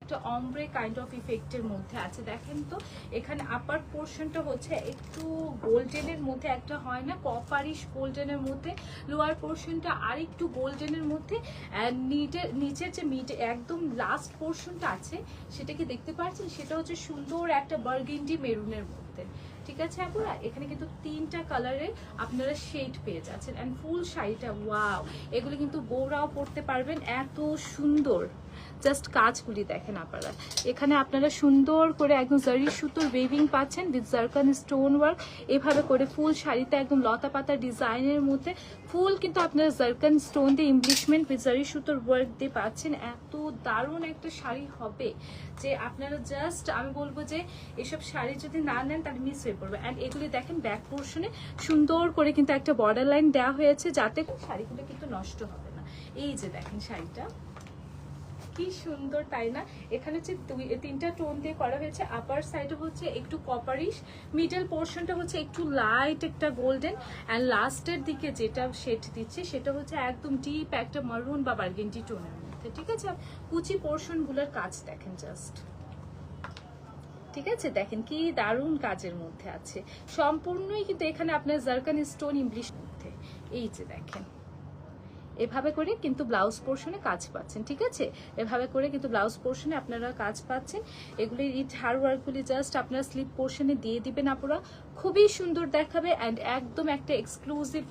একটা অমব্রে kind of ইফেক্টের মধ্যে আছে। দেখেন তো এখানে আপার পোর্শনটা হচ্ছে একটু গোল্ডেনের মধ্যে, একটা হয় না কপারিশ গোল্ডেনের মধ্যে, লোয়ার পোর্শনটা আর একটু গোল্ডেনের মধ্যে, অ্যান্ড নিচের যে মিড একদম লাস্ট পোর্শনটা আছে সেটা কি দেখতে পাচ্ছেন, সেটা হচ্ছে সুন্দর একটা বার্গেন্ডি মেরুনের মধ্যে। ঠিক আছে আপুরা, এখানে কিন্তু 3টা কালারে আপনারা শেড পেয়ে যাচ্ছেন। অ্যান্ড ফুল শাড়িটা ওয়াও, এগুলো কিন্তু বউরাও পরতে পারবেন, এত সুন্দর। জাস্ট কাজগুলি দেখেন আপনারা, এখানে আপনারা সুন্দর করে একদম জারি সুতোর ওয়েভিং পাচ্ছেন উইথ জারকান স্টোন ওয়ার্ক, এভাবে করে ফুল শাড়িতে একদম লতা পাতা ডিজাইনের মধ্যে ফুল কিন্তু আপনারা জারকান স্টোন দিয়ে ইমপ্লিশমেন্ট উইথ জারি সুতোর ওয়ার্ক দিয়ে পাচ্ছেন। এত দারুণ একটা শাড়ি হবে যে আপনারা জাস্ট, আমি বলবো যে এসব শাড়ি যদি না নেন তাহলে মিস হয়ে পড়বে। অ্যান্ড এগুলি দেখেন ব্যাক পোর্শনে সুন্দর করে কিন্তু একটা বর্ডার লাইন দেওয়া হয়েছে যাতে শাড়িগুলো কিন্তু নষ্ট হবে না। এই যে দেখেন শাড়িটা কি সুন্দর, তাই না? এখানে হচ্ছে 3টা টোন দিয়ে করা হয়েছে। আপার সাইডে হচ্ছে একটু কপারিশ, মিডল পোর্শনটা হচ্ছে একটু লাইট একটা গোল্ডেন, অ্যান্ড লাস্টের দিকে যেটা শেড দিচ্ছে সেটা হচ্ছে একদম ডিপ একটা মারুন বা বার্গেন্ডি টোনের মধ্যে। ঠিক আছে, কুচি পোর্শনগুলোর কাজ দেখেন জাস্ট। ঠিক আছে, দেখেন কি দারুণ কাজের মধ্যে আছে, সম্পূর্ণই কিন্তু এখানে আপনার জারকান স্টোন ইমপ্লিশ মধ্যে। এই যে দেখেন এভাবে করে কিন্তু ব্লাউজ পোর্শনে কাজ পাচ্ছেন। ঠিক আছে, এভাবে করে কিন্তু ব্লাউজ পোর্শনে আপনারা কাজ পাচ্ছেন। এগুলি রিচ হার ওয়ার্কগুলি জাস্ট আপনারা স্লিপ পোর্শনে দিয়ে দিবেন, আপনারা খুবই সুন্দর দেখাবে অ্যান্ড একদম একটা এক্সক্লুসিভ